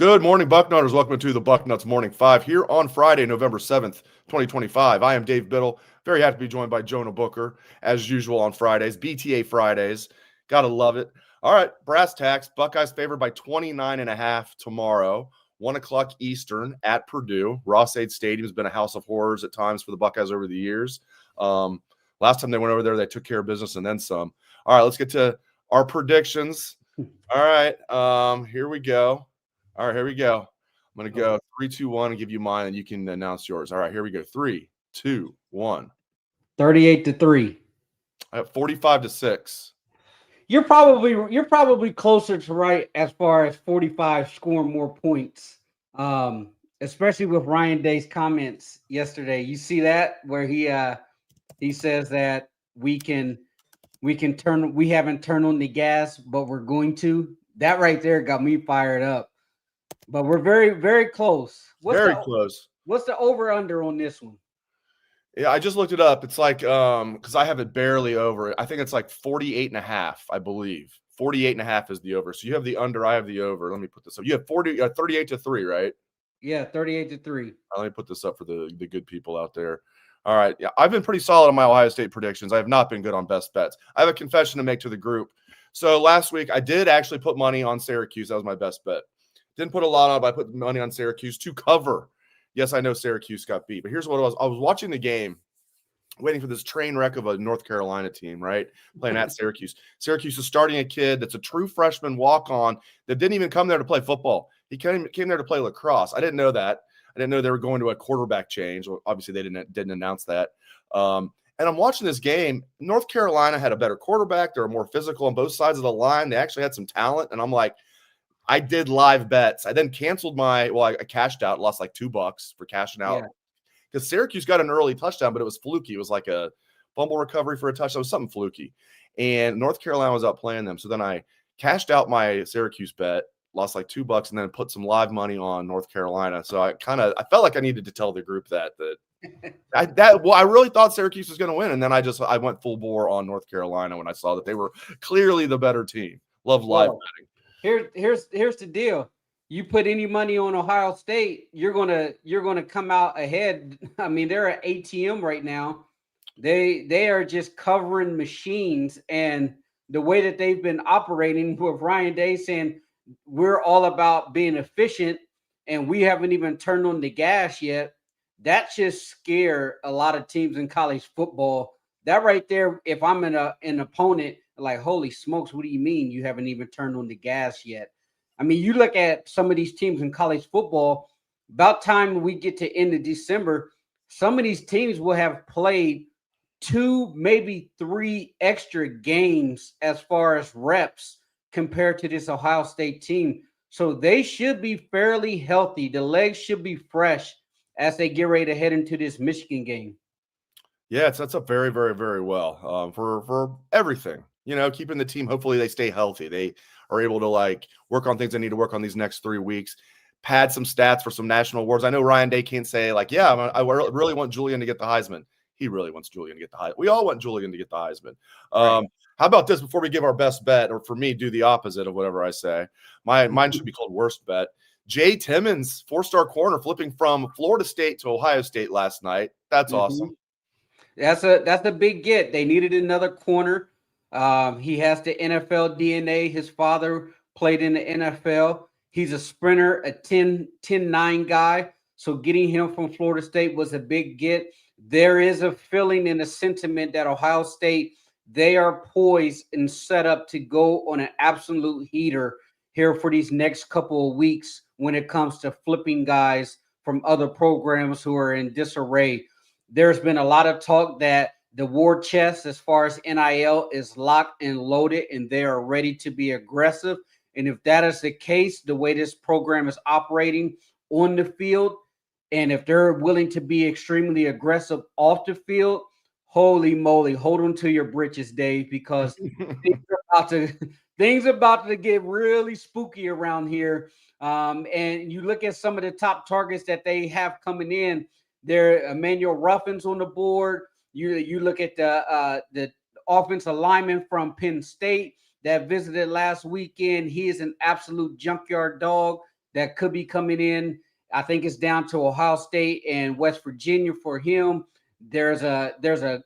Good morning, Bucknutters. Welcome to the Bucknuts Morning 5 here on Friday, November 7th, 2025. I am Dave Biddle. Very happy to be joined by Jonah Booker, as usual on Fridays, BTA Fridays. Gotta love it. All right, brass tacks. Buckeyes favored by 29.5 tomorrow, 1 o'clock Eastern at Purdue. Ross-Ade Stadium has been a house of horrors at times for the Buckeyes over the years. Last time they went over there, they took care of business and then some. All right, let's get to our predictions. All right, here we go. All right, here we go. I'm going to go 3, 2, 1 and give you mine, and you can announce yours. All right, here we go. 3, 2, 1. 38-3. I have 45-6. You're probably closer to right as far as 45 scoring more points. Especially with Ryan Day's comments yesterday. You see that where he says that we haven't turned on the gas, but we're going to. That right there got me fired up. But we're very, very close. Close. What's the over-under on this one? Yeah, I just looked it up. It's like because I have it barely over. I think it's like 48.5, I believe. 48.5 is the over. So you have the under, I have the over. Let me put this up. You have 38-3, right? Yeah, 38-3. Let me put this up for the good people out there. All right. Yeah, I've been pretty solid on my Ohio State predictions. I have not been good on best bets. I have a confession to make to the group. So last week, I did actually put money on Syracuse. That was my best bet. Didn't put a lot on it, but I put money on Syracuse to cover. Yes, I know Syracuse got beat, but here's what it was. I was watching the game, waiting for this train wreck of a North Carolina team, right, playing at Syracuse. Syracuse is starting a kid that's a true freshman walk-on that didn't even come there to play football. He came there to play lacrosse. I didn't know that. I didn't know they were going to a quarterback change. Well, obviously, they didn't announce that. And I'm watching this game. North Carolina had a better quarterback. They were more physical on both sides of the line. They actually had some talent, and I'm like, I did live bets. I then canceled I cashed out, lost like $2 for cashing out because Syracuse got an early touchdown, but it was fluky. It was like a fumble recovery for a touchdown. It was something fluky. And North Carolina was outplaying them. So then I cashed out my Syracuse bet, lost like $2, and then put some live money on North Carolina. So I felt like I needed to tell the group that I really thought Syracuse was going to win. And then I went full bore on North Carolina when I saw that they were clearly the better team. Love live betting. Here's the deal. You put any money on Ohio State, you're gonna come out ahead. I mean, they're at ATM right now. They are just covering machines, and the way that they've been operating with Ryan Day saying we're all about being efficient, and we haven't even turned on the gas yet. That just scared a lot of teams in college football. That right there, if I'm an opponent. Like, holy smokes, what do you mean you haven't even turned on the gas yet? I mean, you look at some of these teams in college football, about time we get to end of December, some of these teams will have played 2, maybe 3 extra games as far as reps compared to this Ohio State team. So they should be fairly healthy. The legs should be fresh as they get ready to head into this Michigan game. Yeah, it sets up very, very, very well for everything. You know, keeping the team, hopefully they stay healthy. They are able to work on things they need to work on these next 3 weeks, pad some stats for some national awards. I know Ryan Day can't say I really want Julian to get the Heisman. He really wants Julian to get the Heisman. We all want Julian to get the Heisman. Right. How about this before we give our best bet, or for me, do the opposite of whatever I say? Mine should be called worst bet. Jay Timmons, 4-star corner, flipping from Florida State to Ohio State last night. That's awesome. That's a big get. They needed another corner. He has the NFL DNA. His father played in the NFL. He's a sprinter, a 10-9 guy. So getting him from Florida State was a big get. There is a feeling and a sentiment that Ohio State, they are poised and set up to go on an absolute heater here for these next couple of weeks when it comes to flipping guys from other programs who are in disarray. There's been a lot of talk that the war chest as far as NIL is locked and loaded, and they are ready to be aggressive. And if that is the case, the way this program is operating on the field, and if they're willing to be extremely aggressive off the field, holy moly, hold on to your britches, Dave, because things are about to get really spooky around here. And you look at some of the top targets that they have coming in. There, Emmanuel Ruffin's on the board. You look at the offensive lineman from Penn State that visited last weekend. He is an absolute junkyard dog. that could be coming in. I think it's down to Ohio State and West Virginia for him. There's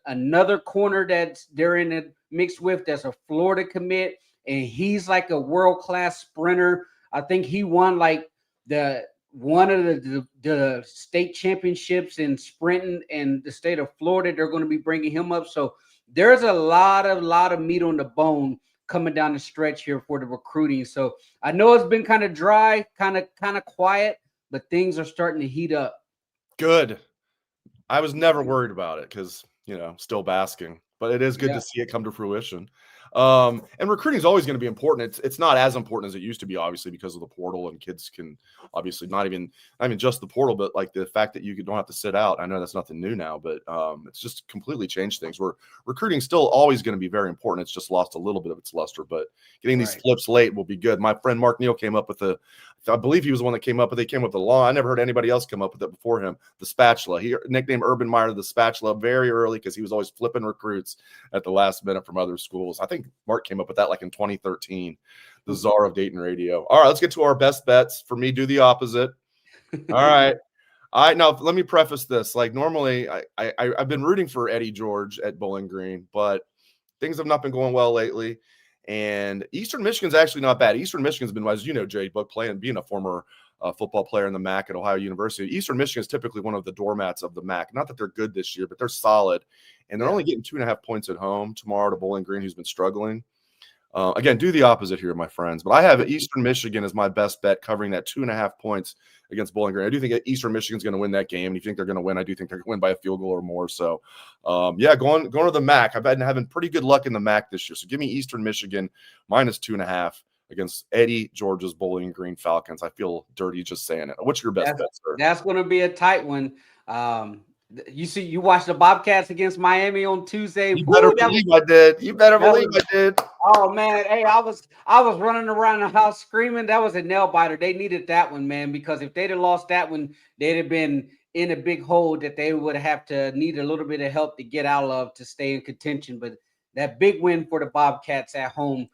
another corner that's they're in the mix with. That's a Florida commit, and he's like a world-class sprinter. I think he won like one of the state championships in sprinting in the state of Florida. They're going to be bringing him up. So there's a lot of meat on the bone coming down the stretch here for the recruiting. So I know it's been kind of dry, kind of quiet, but things are starting to heat up. Good. I was never worried about it because, still basking, but it is good to see it come to fruition. And recruiting is always going to be important. It's not as important as it used to be, obviously, because of the portal, and kids can obviously not even just the portal, but like the fact that you don't have to sit out. I know that's nothing new now, but it's just completely changed things. Where recruiting still always going to be very important. It's just lost a little bit of its luster, but getting these flips late will be good. My friend Mark Neal came up with I believe he was the one that came up with. They came up with the law. I never heard anybody else come up with it before him. The spatula. He nicknamed Urban Meyer the spatula very early because he was always flipping recruits at the last minute from other schools. I think Mark came up with that like in 2013. The czar of Dayton radio. All right, let's get to our best bets. For me, do the opposite. All right. Now let me preface this. Like normally, I've been rooting for Eddie George at Bowling Green, but things have not been going well lately. And Eastern Michigan's actually not bad. Eastern Michigan's been, as you know, JBook, being a former football player in the MAC at Ohio University. Eastern Michigan is typically one of the doormats of the MAC. Not that they're good this year, but they're solid. And they're only getting 2.5 points at home tomorrow to Bowling Green, who's been struggling. Again, do the opposite here, my friends. But I have Eastern Michigan as my best bet, covering that 2.5 points against Bowling Green. I do think Eastern Michigan's going to win that game. And if you think they're going to win, I do think they're going to win by a field goal or more. So, going to the MAC. I've been having pretty good luck in the MAC this year. So give me Eastern Michigan minus 2.5 against Eddie George's Bowling Green Falcons. I feel dirty just saying it. What's your best bet, sir? That's going to be a tight one. You watched the Bobcats against Miami on Tuesday. You better believe I did. Oh man, hey, I was running around the house screaming. That was a nail biter. They needed that one, man, because if they'd have lost that one, they'd have been in a big hole that they would have to need a little bit of help to get out of to stay in contention. But that big win for the Bobcats at home,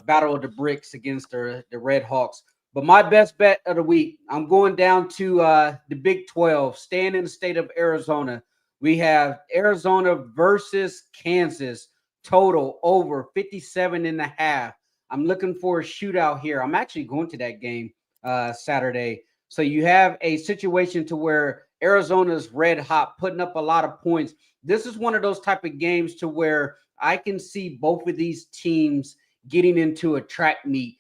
battle of the bricks against the Red Hawks. But my best bet of the week, I'm going down to the Big 12, staying in the state of Arizona. We have Arizona versus Kansas, total over 57.5. I'm looking for a shootout here. I'm actually going to that game Saturday. So you have a situation to where Arizona's red hot, putting up a lot of points. This is one of those type of games to where I can see both of these teams getting into a track meet.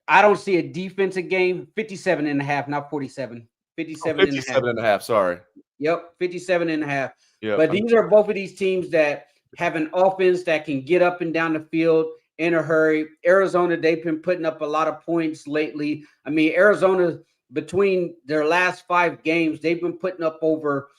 I don't see a defensive game. 57.5, not 47. 57.5. Sorry. Yep, 57.5. Yeah. But these are both of these teams that have an offense that can get up and down the field in a hurry. Arizona, they've been putting up a lot of points lately. I mean, Arizona, between their last 5 games, they've been putting up over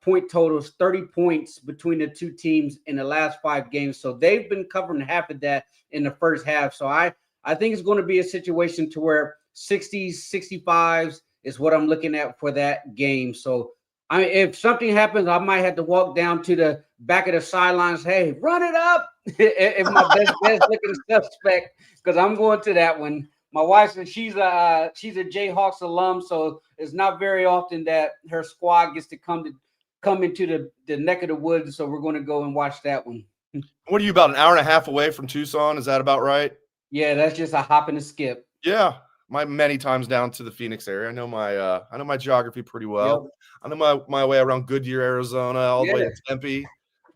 point totals, 30 points between the two teams in the last 5 games. So they've been covering half of that in the first half. So I think it's going to be a situation to where 60s, 65s is what I'm looking at for that game. So if something happens, I might have to walk down to the back of the sidelines. Hey, run it up. If my best looking suspect, because I'm going to that one. My wife said she's a Jayhawks alum, so it's not very often that her squad gets to come into the neck of the woods. So we're going to go and watch that one. What are you, about an hour and a half away from Tucson? Is that about right? Yeah, that's just a hop and a skip. Yeah, many times down to the Phoenix area. I know my geography pretty well. Yep. I know my way around Goodyear, Arizona, all the way to Tempe.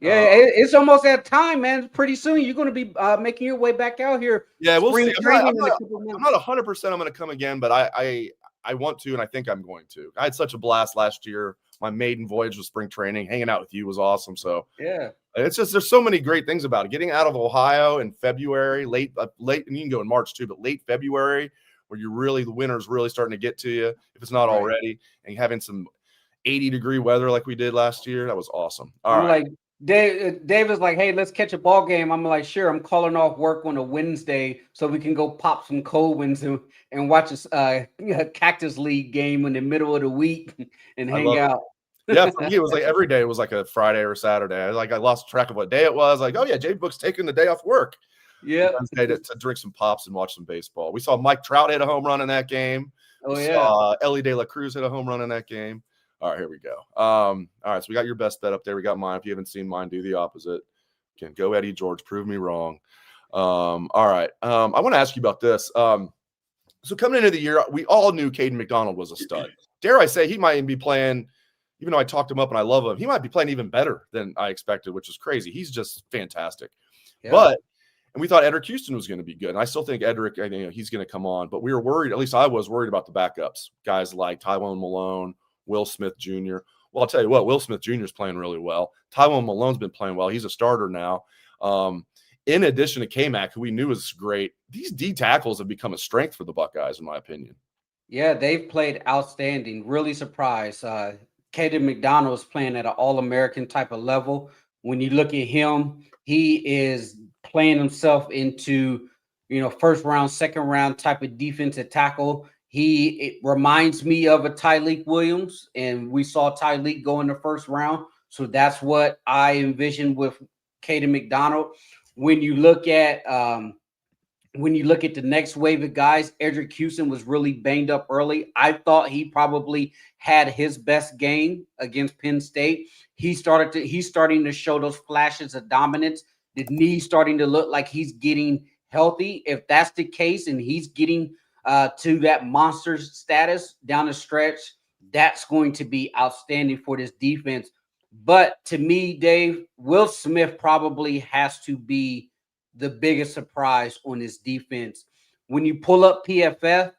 Yeah, it's almost that time, man. Pretty soon you're going to be making your way back out here. Yeah, we'll see. I'm not 100% I'm going to come again, but I want to, and I think I'm going to. I had such a blast last year. My maiden voyage with spring training, hanging out with you was awesome. So yeah, it's just there's so many great things about it. Getting out of Ohio in February, late, and you can go in March too, but late February, where the winter's really starting to get to you, if it's not already, and having some 80-degree weather like we did last year, that was awesome. All right. Like Dave is like, hey, let's catch a ball game. I'm like, sure. I'm calling off work on a Wednesday so we can go pop some cold winds and watch a Cactus League game in the middle of the week and hang out. Yeah, for me, it was like every day. It was like a Friday or Saturday. I lost track of what day it was. Like, oh yeah, JBook's taking the day off work. Yeah, to drink some pops and watch some baseball. We saw Mike Trout hit a home run in that game. Oh, We yeah. saw Ellie De La Cruz hit a home run in that game. All right, here we go. All right, so we got your best bet up there. We got mine. If you haven't seen mine, do the opposite. Again, go Eddie George. Prove me wrong. All right. I want to ask you about this. So coming into the year, we all knew Caden McDonald was a stud. Dare I say he might be playing, even though I talked him up and I love him, he might be playing even better than I expected, which is crazy. He's just fantastic. Yeah. And we thought Edric Houston was going to be good. And I still think Edric, he's going to come on. But we were worried, at least I was worried about the backups. Guys like Tywone Malone, Will Smith Jr. Well, I'll tell you what, Will Smith Jr. is playing really well. Tywone Malone's been playing well. He's a starter now. In addition to K-Mac, who we knew was great, these D tackles have become a strength for the Buckeyes, in my opinion. Yeah, they've played outstanding. Really surprised. Caden McDonald is playing at an All-American type of level. When you look at him, he is playing himself into, first round, second round type of defensive tackle. It reminds me of a Tyleik Williams, and we saw Tyleik go in the first round. So that's what I envision with Caden McDonald. When you look at the next wave of guys, Edric Houston was really banged up early. I thought he probably had his best game against Penn State. He's starting to show those flashes of dominance. The knee's starting to look like he's getting healthy. If that's the case, and he's getting to that monster status down the stretch, that's going to be outstanding for this defense. But to me, Dave, Will Smith probably has to be the biggest surprise on this defense. When you pull up PFF,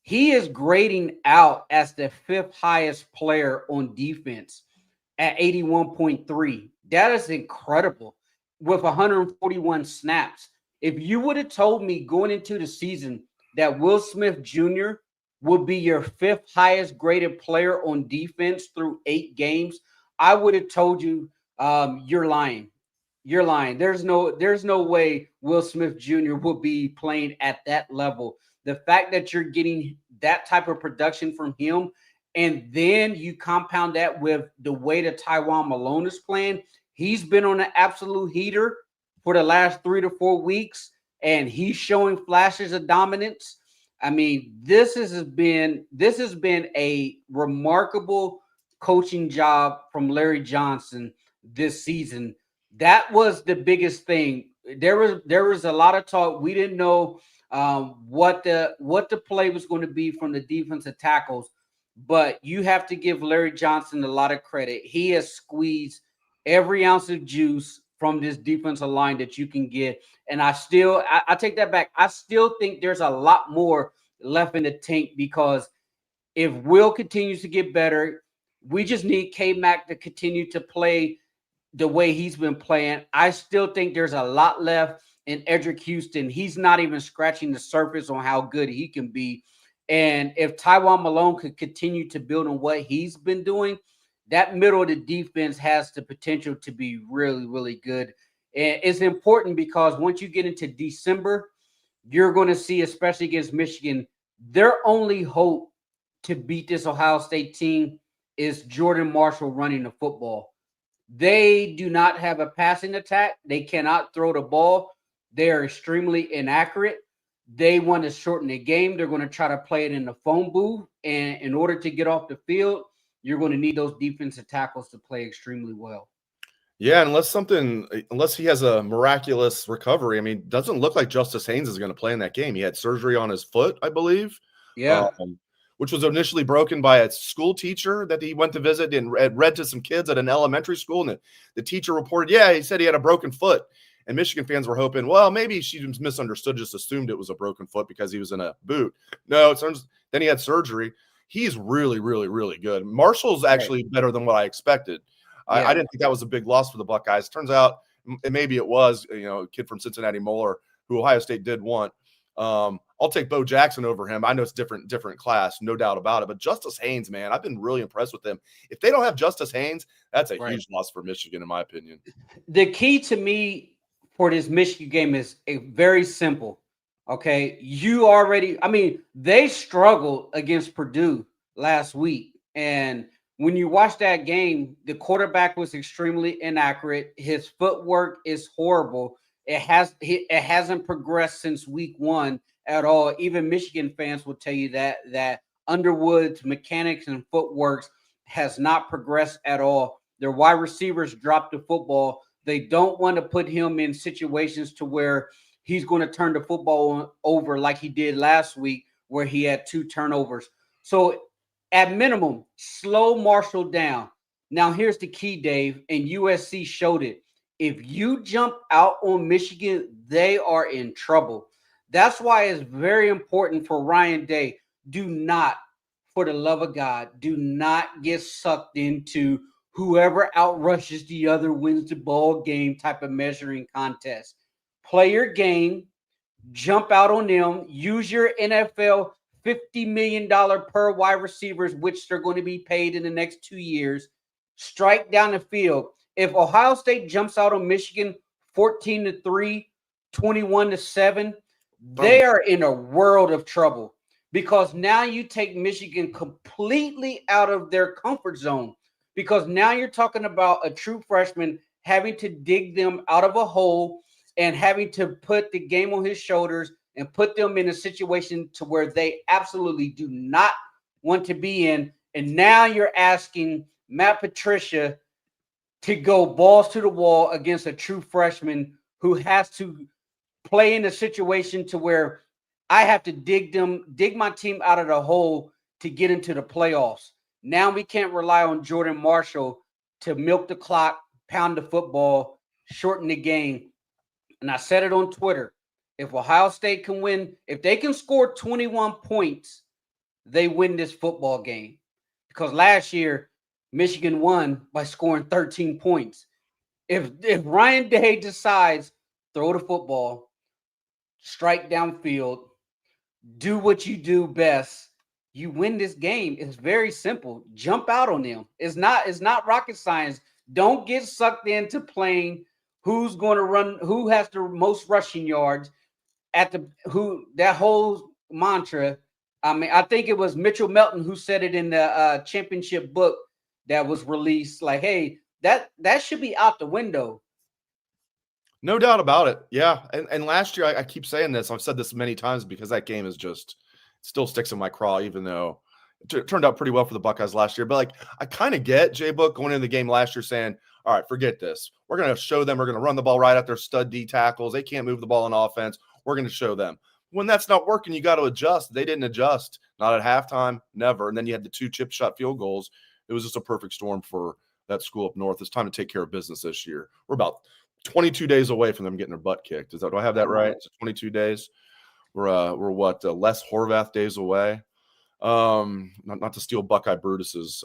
he is grading out as the 5th highest player on defense at 81.3. That is incredible with 141 snaps. If you would have told me going into the season that Will Smith Jr. would be your 5th highest graded player on defense through 8 games, I would have told you you're lying. You're lying. There's no way Will Smith Jr. will be playing at that level. The fact that you're getting that type of production from him, and then you compound that with the way that Tywone Malone is playing, he's been on an absolute heater for the last 3 to 4 weeks, and he's showing flashes of dominance. I mean, this has been a remarkable coaching job from Larry Johnson this season. That was the biggest thing. There was a lot of talk. We didn't know what the play was going to be from the defensive tackles, but you have to give Larry Johnson a lot of credit. He has squeezed every ounce of juice from this defensive line that you can get. And I take that back. I still think there's a lot more left in the tank, because if Will continues to get better, we just need K-Mac to continue to play the way he's been playing. I still think there's a lot left in Edric Houston. He's not even scratching the surface on how good he can be. And if Tywone Malone could continue to build on what he's been doing, that middle of the defense has the potential to be really, really good. And it's important because once you get into December, you're going to see, especially against Michigan, their only hope to beat this Ohio State team is Jordan Marshall running the football. They do not have a passing attack. They cannot throw the ball. They are extremely inaccurate. They want to shorten the game. They're going to try to play it in the phone booth. And in order to get off the field, you're going to need those defensive tackles to play extremely well. Yeah, unless he has a miraculous recovery. I mean, doesn't look like Justice Haynes is going to play in that game. He had surgery on his foot, I believe. Yeah. Which was initially broken by a school teacher that he went to visit and read to some kids at an elementary school. And the teacher reported, he said he had a broken foot. And Michigan fans were hoping, well, maybe she misunderstood, just assumed it was a broken foot because he was in a boot. No, then he had surgery. He's really, really, really good. Marshall's actually better than what I expected. Yeah. I didn't think that was a big loss for the Buckeyes. Turns out, and maybe it was, a kid from Cincinnati Moeller, who Ohio State did want. I'll take Bo Jackson over him. I know it's different class, no doubt about it. But Justice Haynes, man, I've been really impressed with him. If they don't have Justice Haynes, that's a huge loss for Michigan, in my opinion. The key to me for this Michigan game is very simple. Okay, they struggled against Purdue last week, and when you watch that game, the quarterback was extremely inaccurate. His footwork is horrible. It hasn't progressed since week 1 at all. Even Michigan fans will tell you that Underwood's mechanics and footworks has not progressed at all. Their wide receivers drop the football. They don't want to put him in situations to where he's going to turn the football over like he did last week, where he had 2 turnovers. So at minimum, slow Marshall down. Now, here's the key, Dave, and USC showed it. If you jump out on Michigan, they are in trouble. That's why it's very important for Ryan Day. Do not, for the love of God, do not get sucked into whoever outrushes the other wins the ball game type of measuring contest. Play your game, jump out on them, use your NFL $50 million per wide receivers, which they're going to be paid in the next 2 years. Strike down the field. If Ohio State jumps out on Michigan 14-3, 21-7, they are in a world of trouble, because now you take Michigan completely out of their comfort zone, because now you're talking about a true freshman having to dig them out of a hole and having to put the game on his shoulders and put them in a situation to where they absolutely do not want to be in. And now you're asking Matt Patricia to go balls to the wall against a true freshman who has to play in a situation to where I have to dig my team out of the hole to get into the playoffs. Now we can't rely on Jordan Marshall to milk the clock, pound the football, shorten the game. And I said it on Twitter. If Ohio State can win, if they can score 21 points, they win this football game. Because last year, Michigan won by scoring 13 points. If Ryan Day decides, throw the football, strike downfield, do what you do best, you win this game. It's very simple. Jump out on them. It's not rocket science. Don't get sucked into playing who's going to run, who has the most rushing yards that whole mantra. I mean, I think it was Mitchell Melton who said it in the championship book that was released. Like, hey, that should be out the window. No doubt about it. Yeah. And last year, I keep saying this. I've said this many times because that game is just still sticks in my craw, even though it turned out pretty well for the Buckeyes last year. But like, I kind of get JBook going into the game last year saying, all right, forget this. We're going to show them we're going to run the ball right at their stud D tackles. They can't move the ball in offense. We're going to show them. When that's not working, you got to adjust. They didn't adjust, not at halftime, never. And then you had the 2 chip shot field goals. It was just a perfect storm for that school up north. It's time to take care of business this year. We're about 22 days away from them getting their butt kicked. Do I have that right? Is it 22 days? We're what, Les Horvath days away? Not to steal Buckeye Brutus's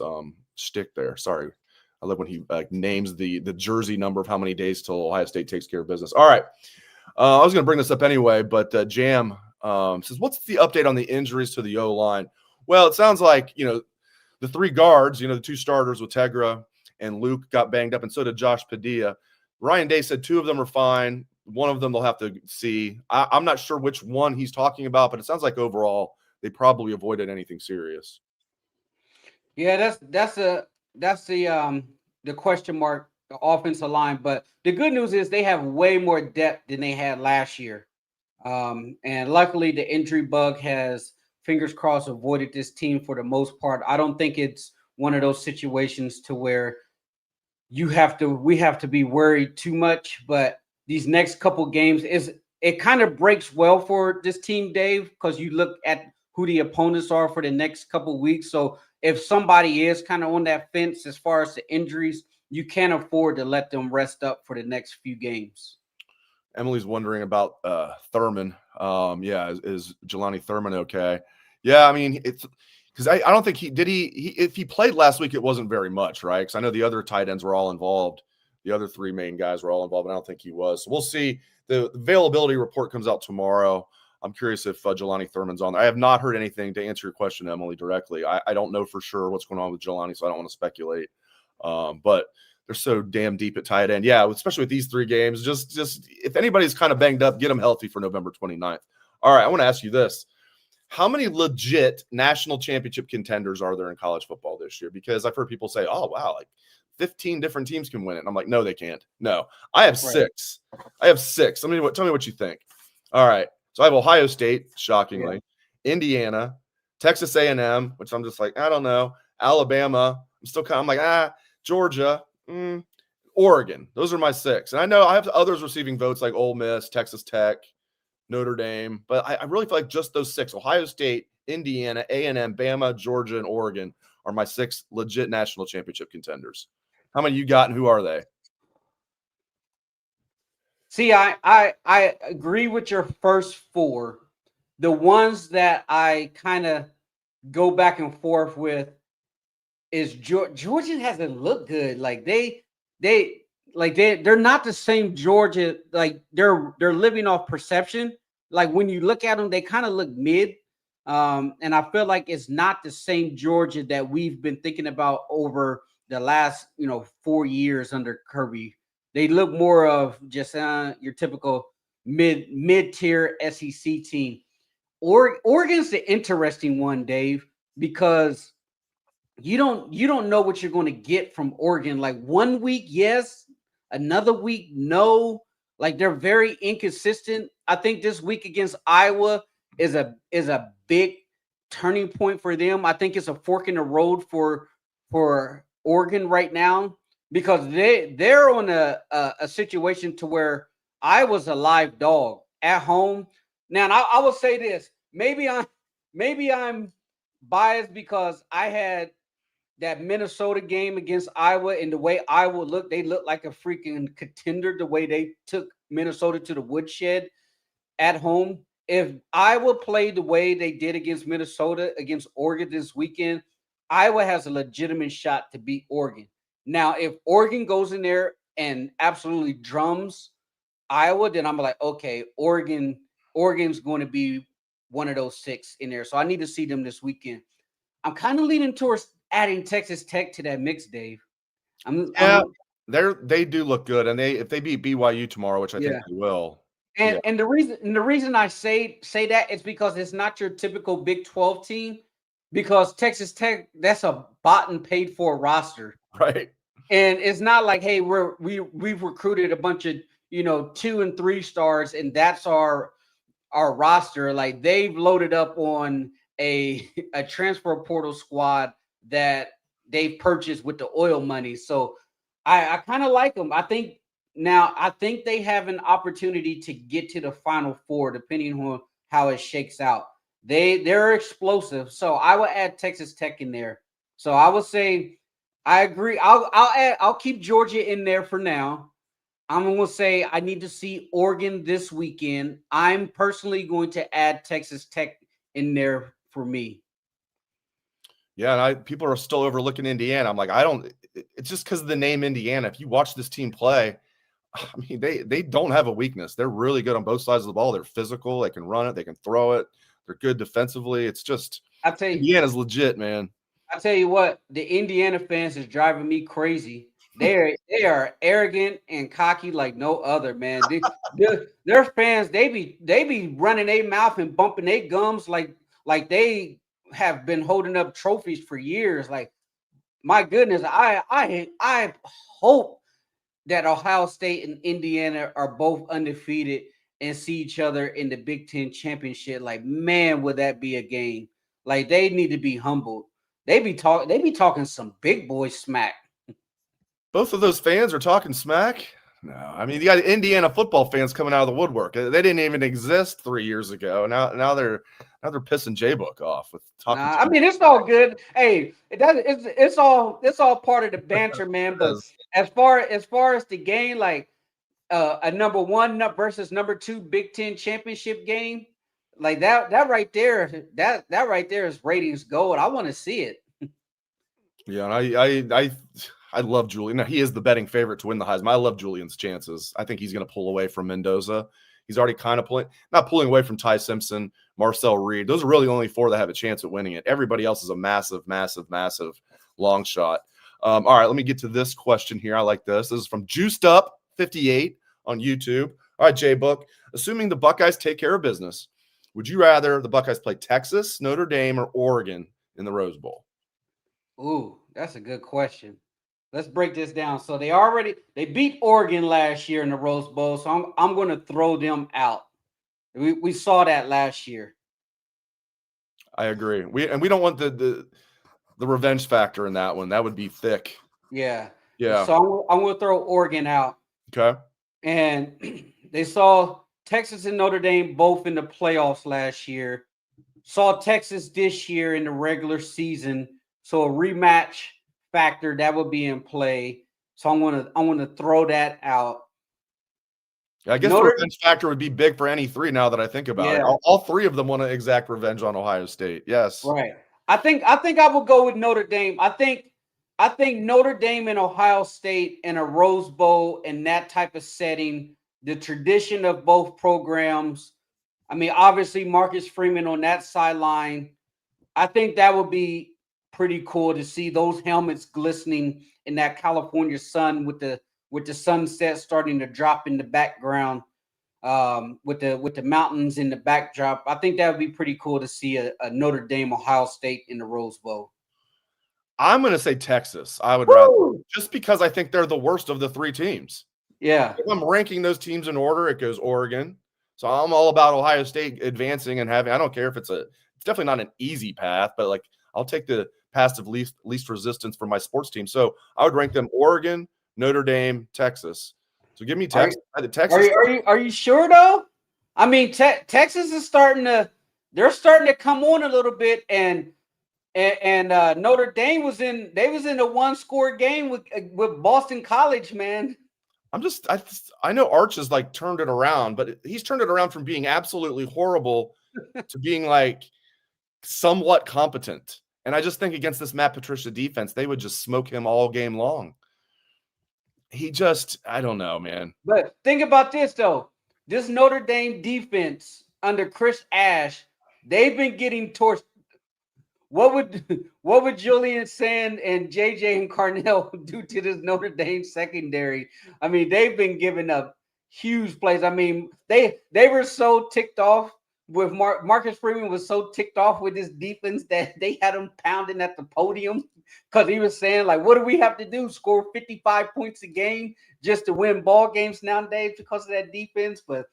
shtick there. Sorry. I love when he names the jersey number of how many days till Ohio State takes care of business. All right. I was going to bring this up anyway, but Jam says, what's the update on the injuries to the O-line? Well, it sounds like, the 3 guards, the 2 starters with Tegra and Luke got banged up, and so did Josh Padilla. Ryan Day said 2 of them are fine. One of them they'll have to see. I'm not sure which one he's talking about, but it sounds like overall they probably avoided anything serious. Yeah, that's the question mark, the offensive line. But the good news is they have way more depth than they had last year. And luckily the injury bug has, fingers crossed, avoided this team for the most part. I don't think it's one of those situations to where we have to be worried too much. But these next couple games, it kind of breaks well for this team, Dave, because you look at who the opponents are for the next couple weeks. So if somebody is kind of on that fence as far as the injuries, you can't afford to let them rest up for the next few games. Emily's wondering about Thurman. Is Jelani Thurman okay? Yeah, I mean, it's because I don't think if he played last week, it wasn't very much, right? Because I know the other tight ends were all involved. The other 3 main guys were all involved, but I don't think he was. So we'll see. The availability report comes out tomorrow. I'm curious if Jelani Thurman's on there. I have not heard anything to answer your question, Emily, directly. I don't know for sure what's going on with Jelani, so I don't want to speculate. But they're so damn deep at tight end. Yeah, especially with these 3 games. Just if anybody's kind of banged up, get them healthy for November 29th. All right, I want to ask you this. How many legit national championship contenders are there in college football this year? Because I've heard people say, oh, wow, like 15 different teams can win it. And I'm like, no, they can't. No, I have 6. I have 6. Tell me what you think. All right. So I have Ohio State, shockingly, Indiana, Texas A&M, which I'm just like, I don't know. Alabama, I'm like, Georgia, Oregon. Those are my 6. And I know I have others receiving votes like Ole Miss, Texas Tech, Notre Dame, but I really feel like just those 6, Ohio State, Indiana, A&M, Bama, Georgia, and Oregon are my 6 legit national championship contenders. How many you got and who are they? See, I agree with your first 4. The ones that I kind of go back and forth with is Georgia hasn't looked good. Like they're not the same Georgia. Like they're living off perception. Like when you look at them, they kind of look mid. And I feel like it's not the same Georgia that we've been thinking about over the last 4 years under Kirby. They look more of just your typical mid-tier SEC team. Oregon's the interesting one, Dave, because you don't know what you're going to get from Oregon. Like one week, yes, another week, no. Like they're very inconsistent. I think this week against Iowa is a big turning point for them. I think it's a fork in the road for Oregon right now because they're on a situation to where Iowa's a live dog at home. Now, and I will say this: maybe I'm biased because I had that Minnesota game against Iowa and the way Iowa looked, they looked like a freaking contender the way they took Minnesota to the woodshed at home. If Iowa played the way they did against Minnesota, against Oregon this weekend, Iowa has a legitimate shot to beat Oregon. Now, if Oregon goes in there and absolutely drums Iowa, then I'm like, okay, Oregon's going to be one of those 6 in there. So I need to see them this weekend. I'm kind of leaning towards adding Texas Tech to that mix, Dave. They do look good, and if they beat BYU tomorrow, which I think they will. And the reason I say that is because it's not your typical Big 12 team, because Texas Tech, that's a bought and paid for roster, right? And it's not like, hey, we've recruited a bunch of 2 and 3 stars, and that's our roster. Like they've loaded up on a transfer portal squad that they've purchased with the oil money. So I kind of like them. I think they have an opportunity to get to the Final Four, depending on how it shakes out. They're explosive. So I will add Texas Tech in there. So I would say I agree. I'll keep Georgia in there for now. I'm going to say I need to see Oregon this weekend. I'm personally going to add Texas Tech in there for me. Yeah, and people are still overlooking Indiana. I'm like, it's just because of the name Indiana. If you watch this team play, I mean, they don't have a weakness. They're really good on both sides of the ball. They're physical. They can run it. They can throw it. They're good defensively. It's just, I'll tell you, Indiana's legit, man. I'll tell you what, the Indiana fans is driving me crazy. They are arrogant and cocky like no other, man. Their fans, they be running their mouth and bumping their gums like they have been holding up trophies for years. Like, my goodness, I hope that Ohio State and Indiana are both undefeated and see each other in the Big Ten championship. Like, man, would that be a game? Like, they need to be humbled. They be talking some big boy smack. Both of those fans are talking smack. No, I mean, you got Indiana football fans coming out of the woodwork. They didn't even exist 3 years ago. Now they're pissing JBook off with talking. I mean, it's all good. Hey, it's all part of the banter, man. But as far as the game, like a number 1 versus number 2 Big Ten championship game, like that right there, that right there is ratings gold. I want to see it. Yeah, and I love Julian. Now, he is the betting favorite to win the Heisman. I love Julian's chances. I think he's going to pull away from Mendoza. He's already kind of not pulling away from Ty Simpson, Marcel Reed. Those are really the only 4 that have a chance at winning it. Everybody else is a massive, massive, massive long shot. All right, let me get to this question here. I like this. This is from Juiced Up 58 on YouTube. All right, JBook. Assuming the Buckeyes take care of business, would you rather the Buckeyes play Texas, Notre Dame, or Oregon in the Rose Bowl? Ooh, that's a good question. Let's break this down. So they beat Oregon last year in the Rose Bowl. So I'm going to throw them out. We saw that last year. I agree. We don't want the revenge factor in that one. That would be thick. Yeah. Yeah. So I'm going to throw Oregon out. Okay. And they saw Texas and Notre Dame both in the playoffs last year. Saw Texas this year in the regular season. So a rematch factor that would be in play. So I'm gonna throw that out. I guess the revenge factor would be big for any three now that I think about it. All three of them want to exact revenge on Ohio State. Yes. Right. I think I will go with Notre Dame. I think Notre Dame and Ohio State in a Rose Bowl in that type of setting, the tradition of both programs. I mean, obviously Marcus Freeman on that sideline. I think that would be pretty cool to see those helmets glistening in that California sun with the sunset starting to drop in the background, with the mountains in the backdrop. I think that would be pretty cool to see a Notre Dame Ohio State in the Rose Bowl. I'm going to say Texas. I would rather, just because I think they're the worst of the three teams. Yeah. If I'm ranking those teams in order, it goes Oregon. So I'm all about Ohio State advancing and having, I don't care if it's definitely not an easy path, but like I'll take the path of least resistance for my sports team. So I would rank them Oregon, Notre Dame, Texas. So give me Texas. Are you sure though? I mean, Texas is starting to come on a little bit, and Notre Dame was in a one-score game with Boston College, man. I know Arch has like turned it around, but he's turned it around from being absolutely horrible to being like somewhat competent. And I just think against this Matt Patricia defense, they would just smoke him all game long. I don't know, man. But think about this though. This Notre Dame defense under Chris Ash, they've been getting torched. What would Julian Sand and JJ and Carnell do to this Notre Dame secondary? I mean, they've been giving up huge plays. I mean, they were so ticked off with Marcus Freeman was so ticked off with his defense that they had him pounding at the podium because he was saying, like, what do we have to do? Score 55 points a game just to win ball games nowadays because of that defense? But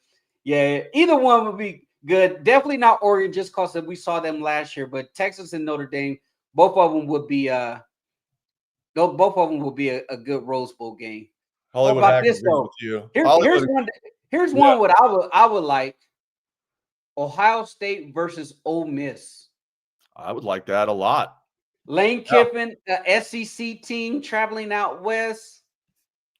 yeah, either one would be good. Definitely not Oregon just because we saw them last year, but Texas and Notre Dame, both of them would be a good Rose Bowl game. Hollywood, what about this though? Here's one what I would like. Ohio State versus Ole Miss. I would like that a lot. Lane Kiffin, the SEC team traveling out west.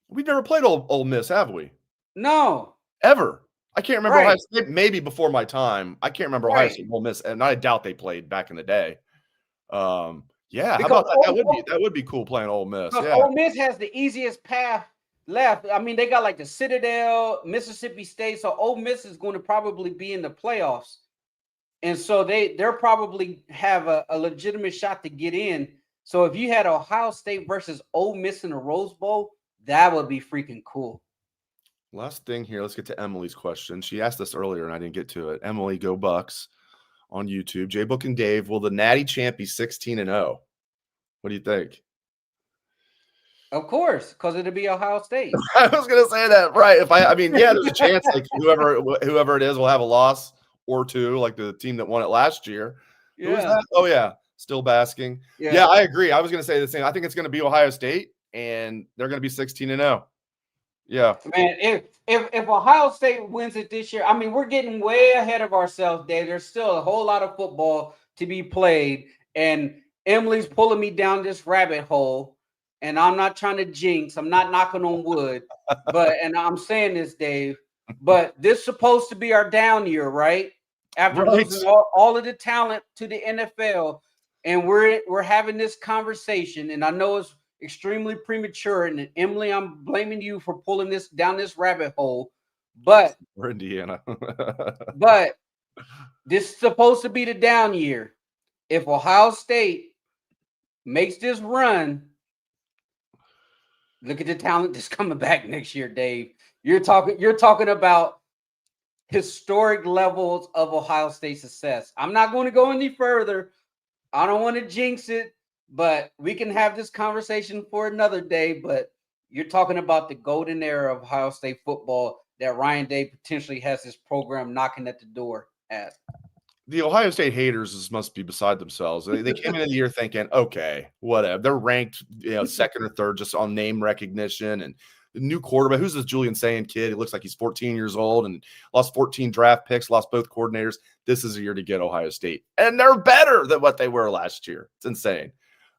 We've never played Ole Miss, have we? No. Ever. I can't remember Ohio State, maybe before my time. I can't remember Ohio State and Ole Miss, and I doubt they played back in the day. Yeah, because how about that? That would be cool playing Ole Miss. Yeah. Ole Miss has the easiest path left. I mean, they got like the Citadel, Mississippi State, so Ole Miss is going to probably be in the playoffs, and so they're probably have a legitimate shot to get in. So if you had Ohio State versus Ole Miss in the Rose Bowl, that would be freaking cool. Last thing here, let's get to Emily's question. She asked this earlier and I didn't get to it. Emily, go Bucks on YouTube. JBook and Dave, will the Natty champ be 16-0? What do you think? Of course, because it'll be Ohio State. I was going to say that, right? I mean, yeah, there's a chance like whoever it is will have a loss or two, like the team that won it last year. Yeah. Who was that? Oh, yeah, still basking. Yeah, I agree. I was going to say the same. I think it's going to be Ohio State, and they're going to be 16-0. Yeah, man. If Ohio State wins it this year, I mean, we're getting way ahead of ourselves, Dave. There's still a whole lot of football to be played, and Emily's pulling me down this rabbit hole. And I'm not trying to jinx. I'm not knocking on wood, and I'm saying this, Dave. But this is supposed to be our down year, right? After losing all of the talent to the NFL, and we're having this conversation, and I know it's extremely premature. And Emily, I'm blaming you for pulling this down this rabbit hole. But we're Indiana. But this is supposed to be the down year. If Ohio State makes this run, look at the talent that's coming back next year, Dave. You're talking about historic levels of Ohio State success. I'm not going to go any further. I don't want to jinx it, but we can have this conversation for another day. But you're talking about the golden era of Ohio State football that Ryan Day potentially has his program knocking at the door at. the Ohio State haters must be beside themselves. They came into the year thinking, okay, whatever. They're ranked, second or third just on name recognition and the new quarterback. Who's this Julian Sayin kid? He looks like he's 14 years old and lost 14 draft picks, lost both coordinators. This is a year to get Ohio State. And they're better than what they were last year. It's insane.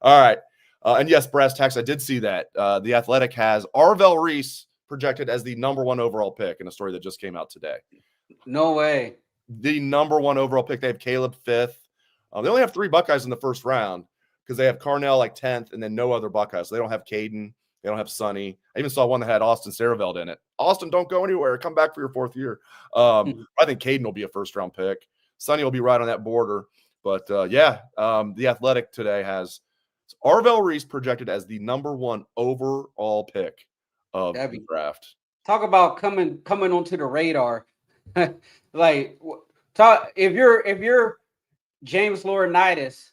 All right. And yes, brass tacks, I did see that. The Athletic has Arvell Reese projected as the number 1 overall pick in a story that just came out today. No way. The number 1 overall pick. They have Caleb 5th. They only have 3 Buckeyes in the first round because they have Carnell like 10th and then no other Buckeyes. So they don't have Caden. They don't have Sonny. I even saw one that had Austin Saraveld in it. Austin, don't go anywhere. Come back for your 4th year. I think Caden will be a first-round pick. Sonny will be right on that border. But, the Athletic today has Arvell Reese projected as the number 1 overall pick of the draft. Talk about coming onto the radar. Like, if you're James Laurinaitis,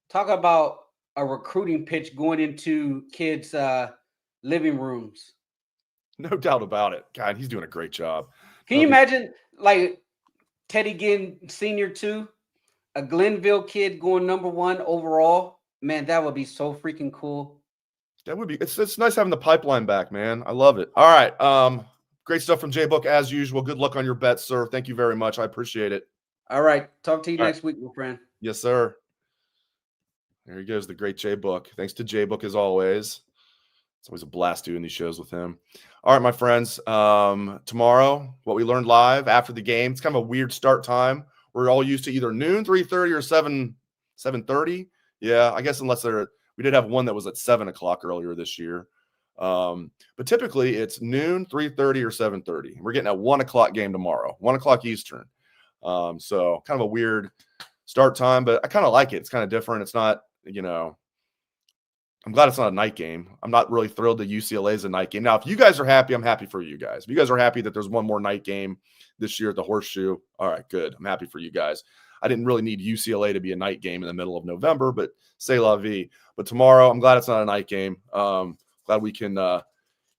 talk about a recruiting pitch going into kids' living rooms. No doubt about it. God, he's doing a great job. Can you imagine, like, Teddy Ginn Sr. too, a Glenville kid going number 1 overall? Man, that would be so freaking cool. That would be. It's nice having the pipeline back, man. I love it. All right. Great stuff from JBook as usual. Good luck on your bets, sir. Thank you very much. I appreciate it. All right. Talk to you next week, my friend. Yes, sir. There he goes, the great JBook. Thanks to JBook as always. It's always a blast doing these shows with him. All right, my friends. Tomorrow, what we learned live after the game. It's kind of a weird start time. We're all used to either noon, 3:30, or 7:30. Yeah, I guess unless we did have one that was at 7 o'clock earlier this year. But typically it's noon, 3:30, or 7:30. We're getting a 1 o'clock game tomorrow, 1 o'clock Eastern. So kind of a weird start time, but I kind of like it. It's kind of different. It's not, I'm glad it's not a night game. I'm not really thrilled that UCLA is a night game. Now, if you guys are happy, I'm happy for you guys. If you guys are happy that there's one more night game this year at the Horseshoe, all right, good. I'm happy for you guys. I didn't really need UCLA to be a night game in the middle of November, but c'est la vie. But tomorrow, I'm glad it's not a night game. Glad we can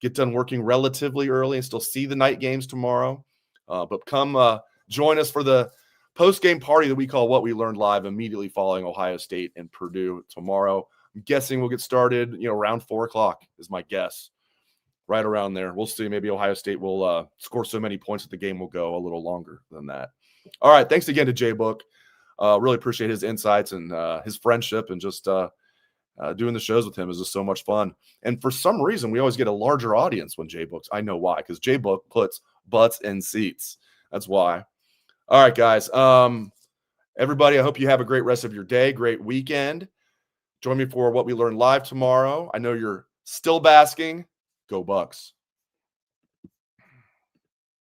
get done working relatively early and still see the night games tomorrow. But come join us for the post-game party that we call What We Learned Live immediately following Ohio State and Purdue tomorrow. I'm guessing we'll get started, around 4 o'clock is my guess. Right around there. We'll see. Maybe Ohio State will score so many points that the game will go a little longer than that. All right. Thanks again to JBook. Really appreciate his insights and his friendship, and just doing the shows with him is just so much fun. And for some reason, we always get a larger audience when JBook's. I know why, because JBook puts butts in seats. That's why. All right, guys. Everybody, I hope you have a great rest of your day, great weekend. Join me for What We Learned Live tomorrow. I know you're still basking. Go Bucks.